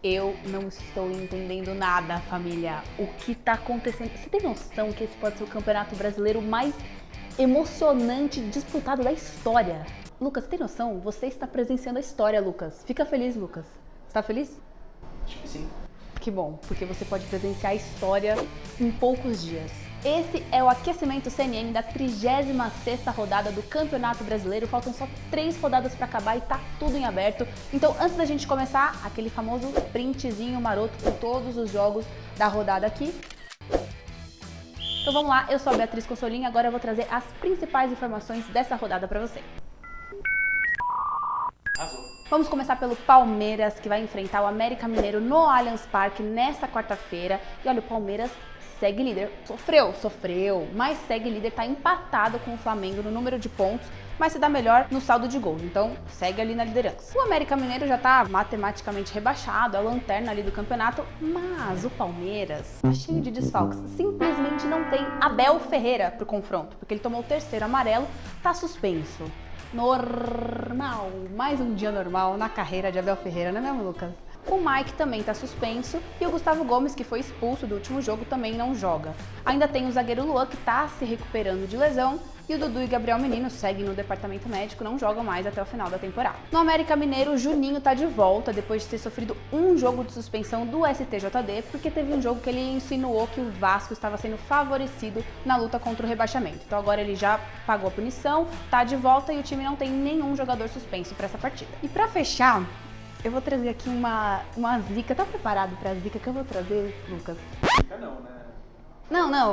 Eu não estou entendendo nada, família. O que tá acontecendo? Você tem noção que esse pode ser o campeonato brasileiro mais emocionante disputado da história? Lucas, você tem noção? Você está presenciando a história, Lucas. Fica feliz, Lucas. Você tá feliz? Acho que sim. Que bom, porque você pode presenciar a história em poucos dias. Esse é o aquecimento CNN da 36ª rodada do Campeonato Brasileiro. Faltam só 3 rodadas para acabar e tá tudo em aberto. Então, antes da gente começar, aquele famoso printzinho maroto com todos os jogos da rodada aqui. Então vamos lá, eu sou a Beatriz Consolim, agora eu vou trazer as principais informações dessa rodada para você. Arrasou. Vamos começar pelo Palmeiras, que vai enfrentar o América Mineiro no Allianz Parque nesta quarta-feira. E olha, o Palmeiras segue líder, sofreu, mas segue líder, tá empatado com o Flamengo no número de pontos, mas se dá melhor no saldo de gols, então segue ali na liderança. O América Mineiro já tá matematicamente rebaixado, é a lanterna ali do campeonato, mas o Palmeiras tá cheio de desfalques, simplesmente não tem Abel Ferreira pro confronto, porque ele tomou o 3º amarelo, tá suspenso. Normal, mais um dia normal na carreira de Abel Ferreira, não é mesmo, Lucas? O Mike também está suspenso e o Gustavo Gomes, que foi expulso do último jogo, também não joga. Ainda tem o zagueiro Luan, que está se recuperando de lesão, e o Dudu e Gabriel Menino seguem no departamento médico, não jogam mais até o final da temporada. No América Mineiro, o Juninho está de volta depois de ter sofrido um jogo de suspensão do STJD, porque teve um jogo que ele insinuou que o Vasco estava sendo favorecido na luta contra o rebaixamento. Então agora ele já pagou a punição, está de volta e o time não tem nenhum jogador suspenso para essa partida. E para fechar, eu vou trazer aqui uma zica. Tá preparado pra zica que eu vou trazer, Lucas? Zica não, né?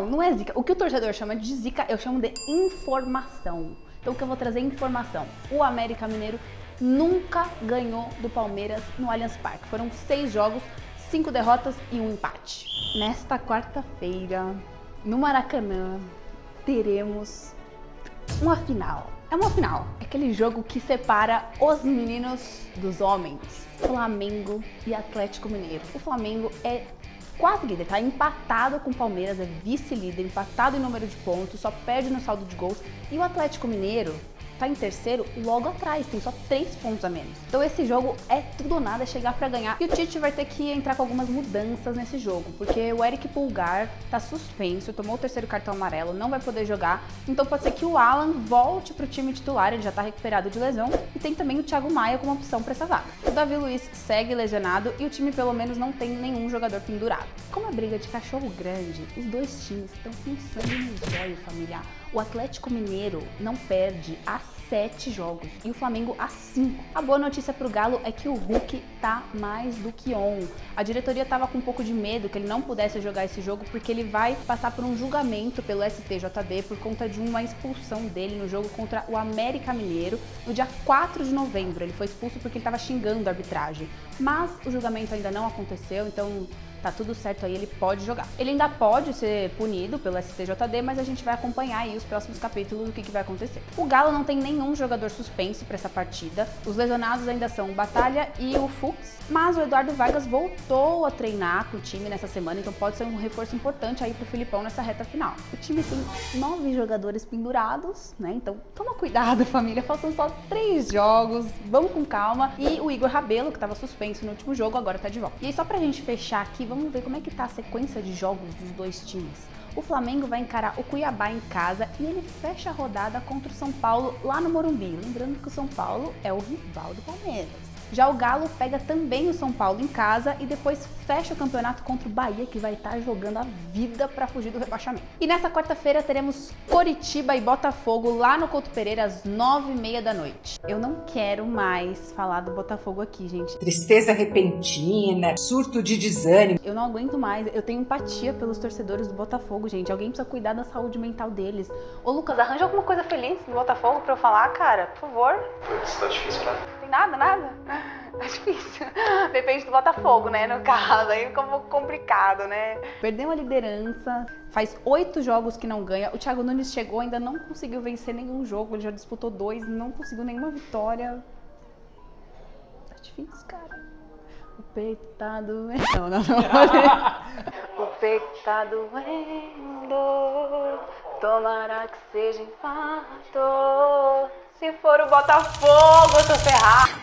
Não é zica. O que o torcedor chama de zica, eu chamo de informação. Então o que eu vou trazer é informação. O América Mineiro nunca ganhou do Palmeiras no Allianz Parque. Foram 6 jogos, 5 derrotas e 1 empate. Nesta quarta-feira, no Maracanã, teremos uma final. É uma final. É aquele jogo que separa os meninos dos homens. Flamengo e Atlético Mineiro. O Flamengo é quase líder, tá empatado com o Palmeiras, é vice-líder, empatado em número de pontos, só perde no saldo de gols. E o Atlético Mineiro tá em terceiro logo atrás, tem só 3 pontos a menos. Então esse jogo é tudo ou nada, é chegar pra ganhar. E o Tite vai ter que entrar com algumas mudanças nesse jogo, porque o Eric Pulgar tá suspenso, tomou o 3º cartão amarelo, não vai poder jogar. Então pode ser que o Alan volte pro time titular, ele já tá recuperado de lesão. E tem também o Thiago Maia como opção pra essa vaga. O Davi Luiz segue lesionado e o time pelo menos não tem nenhum jogador pendurado. Como é briga de cachorro grande, os dois times estão pensando no zóio familiar. O Atlético Mineiro não perde há 7 jogos e o Flamengo há 5. A boa notícia pro Galo é que o Hulk tá mais do que on. A diretoria tava com um pouco de medo que ele não pudesse jogar esse jogo porque ele vai passar por um julgamento pelo STJD por conta de uma expulsão dele no jogo contra o América Mineiro no dia 4 de novembro. Ele foi expulso porque ele tava xingando a arbitragem. Mas o julgamento ainda não aconteceu, então tá tudo certo aí, ele pode jogar. Ele ainda pode ser punido pelo STJD, mas a gente vai acompanhar aí os próximos capítulos do que vai acontecer. O Galo não tem nenhum jogador suspenso para essa partida. Os lesionados ainda são o Batalha e o Fux, mas o Eduardo Vargas voltou a treinar com o time nessa semana, então pode ser um reforço importante aí pro Filipão nessa reta final. O time tem 9 jogadores pendurados, né? Então toma cuidado, família, faltam só 3 jogos, vamos com calma. E o Igor Rabelo, que estava suspenso no último jogo, agora tá de volta. E aí só pra gente fechar aqui, vamos ver como é que tá a sequência de jogos dos dois times. O Flamengo vai encarar o Cuiabá em casa e ele fecha a rodada contra o São Paulo lá no Morumbi. Lembrando que o São Paulo é o rival do Palmeiras. Já o Galo pega também o São Paulo em casa e depois fecha o campeonato contra o Bahia, que vai estar jogando a vida para fugir do rebaixamento. E nessa quarta-feira teremos Coritiba e Botafogo lá no Couto Pereira às 9h30 da noite. Eu não quero mais falar do Botafogo aqui, gente. Tristeza repentina, surto de desânimo. Eu não aguento mais, eu tenho empatia pelos torcedores do Botafogo, gente. Alguém precisa cuidar da saúde mental deles. Ô Lucas, arranja alguma coisa feliz do Botafogo pra eu falar, cara, por favor. Putz, tá difícil, né? Tem nada? Tá difícil. Depende do Botafogo, né, no caso. Aí fica um pouco complicado, né? Perdeu a liderança, faz 8 jogos que não ganha. O Thiago Nunes chegou, ainda não conseguiu vencer nenhum jogo. Ele já disputou 2, não conseguiu nenhuma vitória. Tá difícil, cara. O peito tá doendo. Não. O peito tá doendo. Tomara que seja infarto. Se for o Botafogo, eu tô ferrado.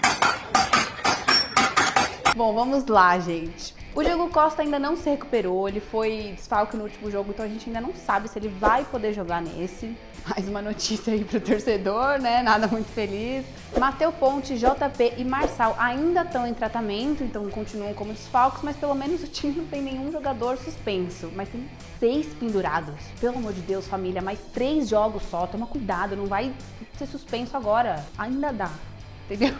Bom, vamos lá, gente. O Diego Costa ainda não se recuperou, ele foi desfalque no último jogo, então a gente ainda não sabe se ele vai poder jogar nesse. Mais uma notícia aí pro torcedor, né? Nada muito feliz. Matheus Ponte, JP e Marçal ainda estão em tratamento, então continuam como desfalques, mas pelo menos o time não tem nenhum jogador suspenso. Mas tem 6 pendurados. Pelo amor de Deus, família, mais 3 jogos só. Toma cuidado, não vai ser suspenso agora. Ainda dá. Entendeu?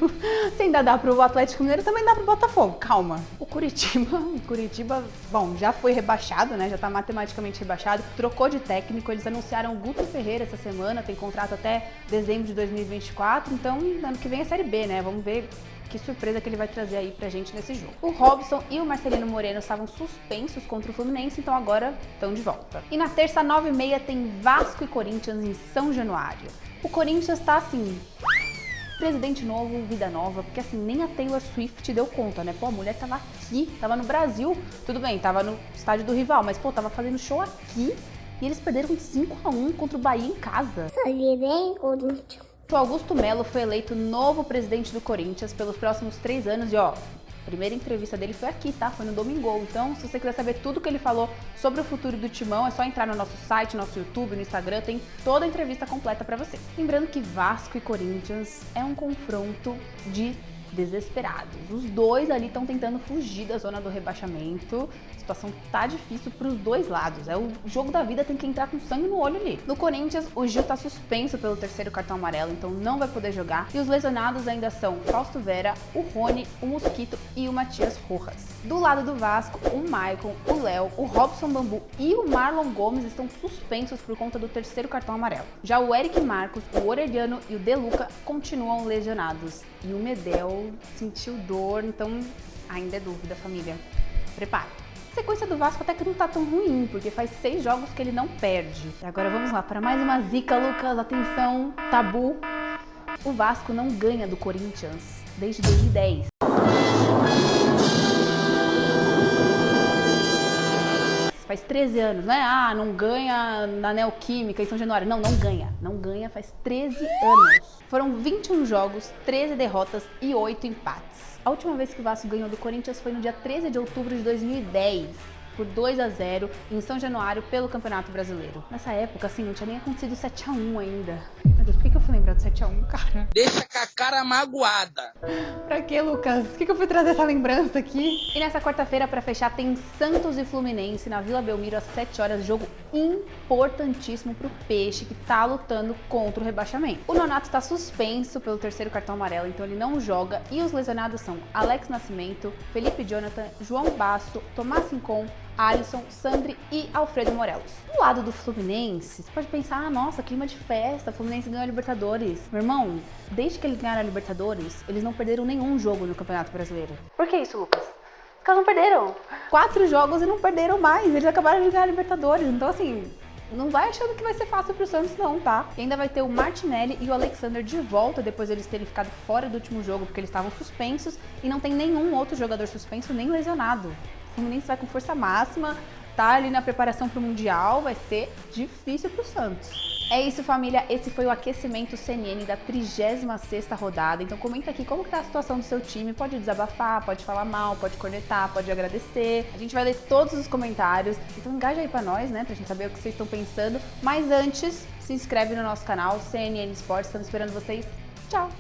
Se ainda dá pro Atlético Mineiro, também dá pro Botafogo. Calma. O Curitiba, bom, já foi rebaixado, né? Já tá matematicamente rebaixado. Trocou de técnico, eles anunciaram o Guto Ferreira essa semana, tem contrato até dezembro de 2024. Então, ano que vem é Série B, né? Vamos ver que surpresa que ele vai trazer aí pra gente nesse jogo. O Robson e o Marcelino Moreno estavam suspensos contra o Fluminense, então agora estão de volta. E na terça, 9h30, tem Vasco e Corinthians em São Januário. O Corinthians tá assim... presidente novo, vida nova, porque assim, nem a Taylor Swift deu conta, né? Pô, a mulher tava aqui, tava no Brasil, tudo bem, tava no estádio do rival, mas pô, tava fazendo show aqui e eles perderam de 5-1 contra o Bahia em casa. O Augusto Melo foi eleito novo presidente do Corinthians pelos próximos 3 anos e ó, a primeira entrevista dele foi aqui, tá? Foi no Domingol. Então, se você quiser saber tudo que ele falou sobre o futuro do Timão, é só entrar no nosso site, nosso YouTube, no Instagram, tem toda a entrevista completa pra você. Lembrando que Vasco e Corinthians é um confronto de desesperados. Os dois ali estão tentando fugir da zona do rebaixamento. A situação tá difícil pros dois lados. É o jogo da vida, tem que entrar com sangue no olho ali. No Corinthians, o Gil tá suspenso pelo 3º cartão amarelo, então não vai poder jogar. E os lesionados ainda são Fausto Vera, o Rony, o Mosquito e o Matias Rojas. Do lado do Vasco, o Maicon, o Léo, o Robson Bambu e o Marlon Gomes estão suspensos por conta do 3º cartão amarelo. Já o Eric Marcos, o Orelhano e o Deluca continuam lesionados. E o Medel sentiu dor, então ainda é dúvida, família. Prepara. A sequência do Vasco até que não tá tão ruim, porque faz 6 jogos que ele não perde. E agora vamos lá para mais uma zica, Lucas. Atenção, tabu. O Vasco não ganha do Corinthians desde 2010. Faz 13 anos, né? Ah, não ganha na Neoquímica em São Januário. Não, não ganha. Não ganha faz 13 anos. Foram 21 jogos, 13 derrotas e 8 empates. A última vez que o Vasco ganhou do Corinthians foi no dia 13 de outubro de 2010, por 2-0 em São Januário pelo Campeonato Brasileiro. Nessa época, assim, não tinha nem acontecido 7-1 ainda. Meu Deus, por que eu fui lembrar do 7-1, cara? Deixa com a cara magoada. Pra quê, Lucas? Por que eu fui trazer essa lembrança aqui? E nessa quarta-feira, pra fechar, tem Santos e Fluminense na Vila Belmiro às 7 horas. Jogo importantíssimo pro Peixe, que tá lutando contra o rebaixamento. O Nonato tá suspenso pelo 3º cartão amarelo, então ele não joga. E os lesionados são Alex Nascimento, Felipe Jonathan, João Basso, Tomás Rincon, Alisson, Sandri e Alfredo Morelos. Do lado do Fluminense, você pode pensar, nossa, clima de festa, o Fluminense ganhou a Libertadores. Meu irmão, desde que eles ganharam a Libertadores, eles não perderam nenhum jogo no Campeonato Brasileiro. Por que isso, Lucas? Os caras não perderam. 4 jogos e não perderam mais, eles acabaram de ganhar a Libertadores. Então, assim, não vai achando que vai ser fácil pro Santos não, tá? E ainda vai ter o Martinelli e o Alexander de volta depois deles terem ficado fora do último jogo, porque eles estavam suspensos e não tem nenhum outro jogador suspenso nem lesionado. O Fluminense vai com força máxima, tá ali na preparação pro Mundial, vai ser difícil pro Santos. É isso, família, esse foi o aquecimento CNN da 36ª rodada, então comenta aqui como que tá a situação do seu time, pode desabafar, pode falar mal, pode cornetar, pode agradecer, a gente vai ler todos os comentários, então engaja aí pra nós, né, pra gente saber o que vocês estão pensando, mas antes, se inscreve no nosso canal, CNN Sports, estamos esperando vocês, tchau!